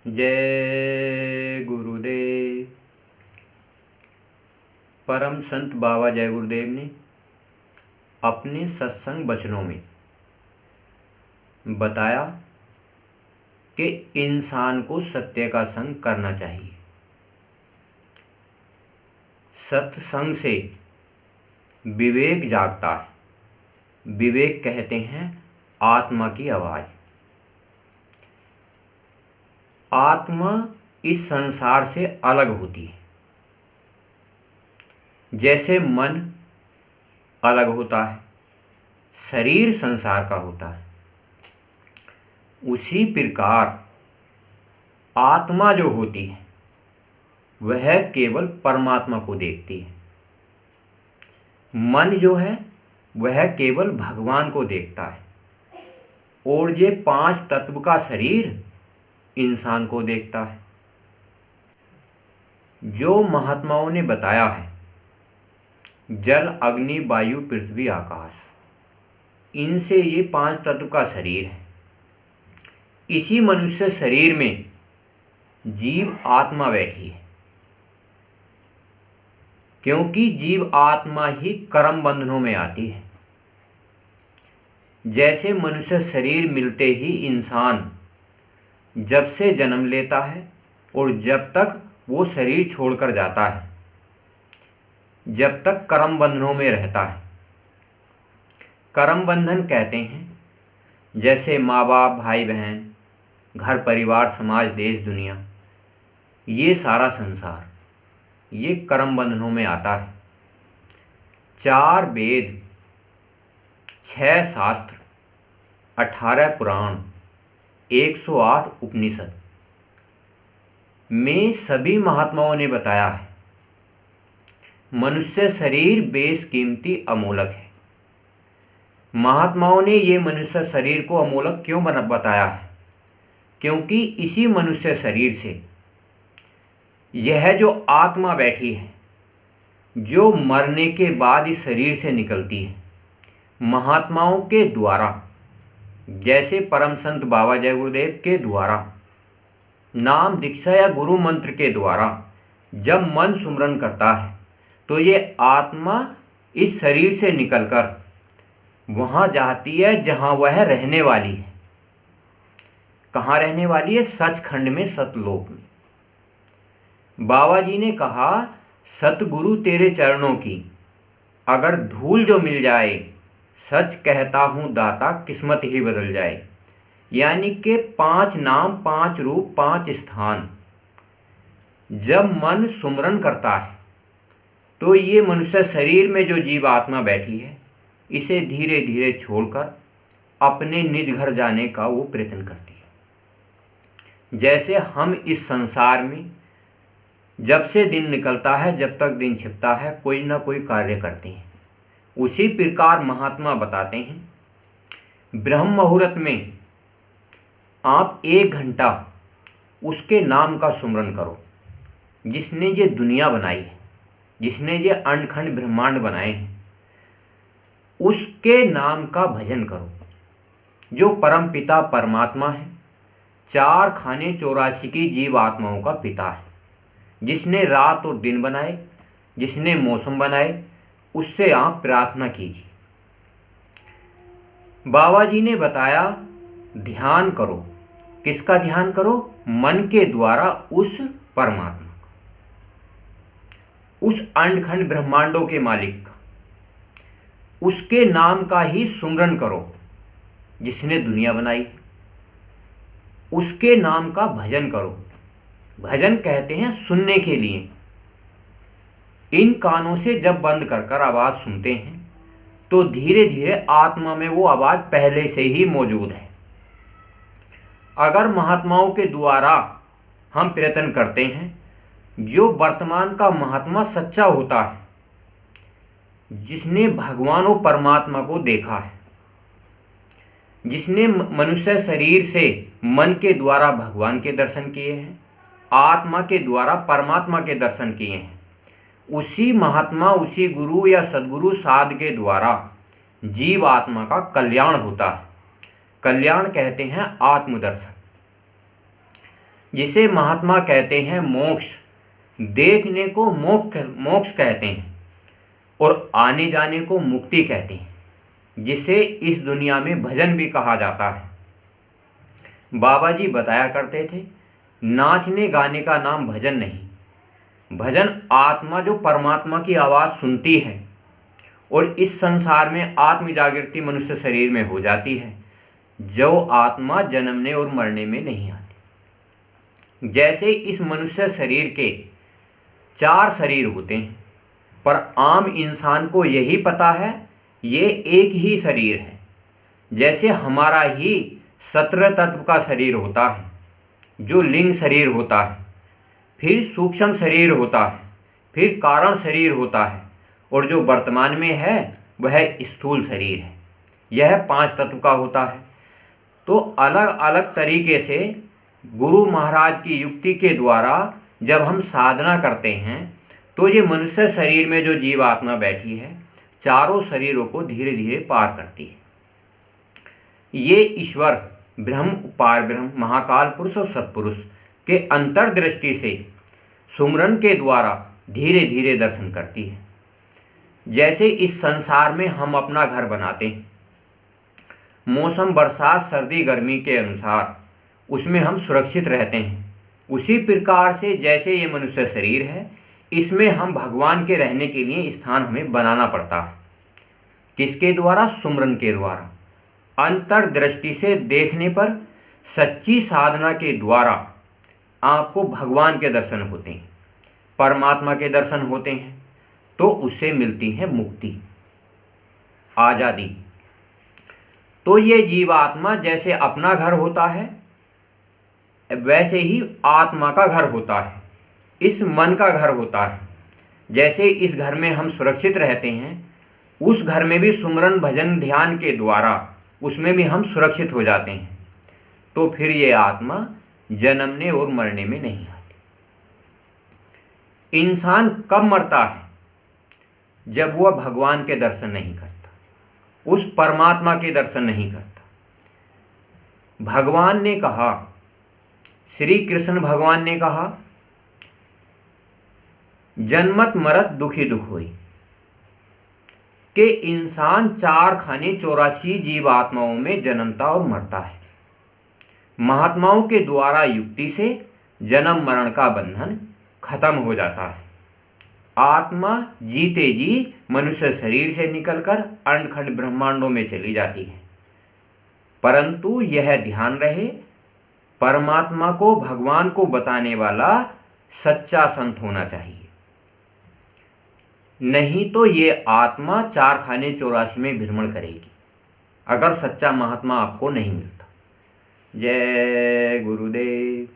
जय गुरुदेव। परम संत बाबा जय गुरुदेव ने अपने सत्संग वचनों में बताया कि इंसान को सत्य का संग करना चाहिए। सत्संग से विवेक जागता है। विवेक कहते हैं आत्मा की आवाज़। आत्मा इस संसार से अलग होती है। जैसे मन अलग होता है, शरीर संसार का होता है, उसी प्रकार आत्मा जो होती है वह केवल परमात्मा को देखती है। मन जो है वह केवल भगवान को देखता है, और ये 5 तत्व का शरीर इंसान को देखता है। जो महात्माओं ने बताया है, जल अग्नि वायु पृथ्वी आकाश, इनसे ये 5 तत्व का शरीर है। इसी मनुष्य शरीर में जीव आत्मा बैठी है, क्योंकि जीव आत्मा ही कर्म बंधनों में आती है। जैसे मनुष्य शरीर मिलते ही इंसान जब से जन्म लेता है और जब तक वो शरीर छोड़कर जाता है, जब तक कर्म बंधनों में रहता है। कर्म बंधन कहते हैं जैसे माँ बाप, भाई बहन, घर परिवार, समाज, देश, दुनिया, ये सारा संसार ये कर्म बंधनों में आता है। 4 वेद, 6 शास्त्र, 18 पुराण, 108 उपनिषद में सभी महात्माओं ने बताया है मनुष्य शरीर बेशकीमती अमूलक है। महात्माओं ने ये मनुष्य शरीर को अमूलक क्यों बताया है? क्योंकि इसी मनुष्य शरीर से यह जो आत्मा बैठी है, जो मरने के बाद इस शरीर से निकलती है, महात्माओं के द्वारा, जैसे परम संत बाबा जय गुरुदेव के द्वारा, नाम दीक्षा या गुरु मंत्र के द्वारा जब मन सुमरन करता है तो ये आत्मा इस शरीर से निकलकर वहाँ जाती है जहाँ वह रहने वाली है। कहाँ रहने वाली है? सचखंड में, सतलोक में। बाबा जी ने कहा, सतगुरु तेरे चरणों की अगर धूल जो मिल जाए, सच कहता हूँ दाता किस्मत ही बदल जाए। यानी कि 5 नाम, 5 रूप, 5 स्थान जब मन सुमरन करता है तो ये मनुष्य शरीर में जो जीव आत्मा बैठी है, इसे धीरे धीरे छोड़कर अपने निज घर जाने का वो प्रयत्न करती है। जैसे हम इस संसार में जब से दिन निकलता है, जब तक दिन छिपता है, कोई ना कोई कार्य करते हैं। उसी प्रकार महात्मा बताते हैं ब्रह्म मुहूर्त में आप 1 घंटा उसके नाम का सुमरन करो, जिसने ये दुनिया बनाई है, जिसने ये अंडखंड ब्रह्मांड बनाए हैं, उसके नाम का भजन करो। जो परम पिता परमात्मा है, 4 खाने 84 की जीव आत्माओं का पिता है, जिसने रात और दिन बनाए, जिसने मौसम बनाए, उससे आप प्रार्थना कीजिए। बाबा जी ने बताया ध्यान करो। किसका ध्यान करो? मन के द्वारा उस परमात्मा का, उस अंडखंड ब्रह्मांडों के मालिक का, उसके नाम का ही सुमरन करो जिसने दुनिया बनाई। उसके नाम का भजन करो। भजन कहते हैं सुनने के लिए। इन कानों से जब बंद कर कर आवाज़ सुनते हैं तो धीरे धीरे आत्मा में वो आवाज़ पहले से ही मौजूद है। अगर महात्माओं के द्वारा हम प्रयत्न करते हैं, जो वर्तमान का महात्मा सच्चा होता है, जिसने भगवान और परमात्मा को देखा है, जिसने मनुष्य शरीर से मन के द्वारा भगवान के दर्शन किए हैं, आत्मा के द्वारा परमात्मा के दर्शन किए हैं, उसी महात्मा, उसी गुरु या सदगुरु साध के द्वारा जीव आत्मा का कल्याण होता है। कल्याण कहते हैं आत्मदर्शन। जिसे महात्मा कहते हैं मोक्ष, देखने को मोक्ष कहते हैं और आने जाने को मुक्ति कहते हैं, जिसे इस दुनिया में भजन भी कहा जाता है। बाबा जी बताया करते थे, नाचने गाने का नाम भजन नहीं। भजन आत्मा जो परमात्मा की आवाज़ सुनती है और इस संसार में आत्म जागृति मनुष्य शरीर में हो जाती है, जो आत्मा जन्मने और मरने में नहीं आती। जैसे इस मनुष्य शरीर के 4 शरीर होते हैं, पर आम इंसान को यही पता है ये एक ही शरीर है। जैसे हमारा ही 17 तत्व का शरीर होता है, जो लिंग शरीर होता है, फिर सूक्ष्म शरीर होता है, फिर कारण शरीर होता है, और जो वर्तमान में है वह स्थूल शरीर है। यह 5 तत्व का होता है। तो अलग अलग तरीके से गुरु महाराज की युक्ति के द्वारा जब हम साधना करते हैं तो ये मनुष्य शरीर में जो जीवात्मा बैठी है, चारों शरीरों को धीरे धीरे पार करती है। ये ईश्वर ब्रह्म, पार ब्रह्म, महाकाल पुरुष और सत्पुरुष के अंतर्दृष्टि से सुमरन के द्वारा धीरे धीरे दर्शन करती है। जैसे इस संसार में हम अपना घर बनाते हैं, मौसम बरसात सर्दी गर्मी के अनुसार उसमें हम सुरक्षित रहते हैं, उसी प्रकार से जैसे ये मनुष्य शरीर है, इसमें हम भगवान के रहने के लिए स्थान हमें बनाना पड़ता है। किसके द्वारा? सुमरन के द्वारा। अंतर्दृष्टि से देखने पर सच्ची साधना के द्वारा आपको भगवान के दर्शन होते हैं, परमात्मा के दर्शन होते हैं, तो उससे मिलती है मुक्ति, आज़ादी। तो ये जीवात्मा जैसे अपना घर होता है, वैसे ही आत्मा का घर होता है, इस मन का घर होता है। जैसे इस घर में हम सुरक्षित रहते हैं, उस घर में भी सुमरन भजन ध्यान के द्वारा उसमें भी हम सुरक्षित हो जाते हैं। तो फिर ये आत्मा जन्मने और मरने में नहीं आती। इंसान कब मरता है? जब वह भगवान के दर्शन नहीं करता, उस परमात्मा के दर्शन नहीं करता। भगवान ने कहा, श्री कृष्ण भगवान ने कहा, जन्मत मरत दुखी दुख होई, कि इंसान 4 खाने 84 जीवात्माओं में जन्मता और मरता है। महात्माओं के द्वारा युक्ति से जन्म मरण का बंधन खत्म हो जाता है। आत्मा जीते जी मनुष्य शरीर से निकलकर अंडखंड ब्रह्मांडों में चली जाती है। परंतु यह ध्यान रहे, परमात्मा को, भगवान को बताने वाला सच्चा संत होना चाहिए, नहीं तो ये आत्मा 4 खाने 84 में भ्रमण करेगी, अगर सच्चा महात्मा आपको नहीं मिलता। जय गुरुदेव।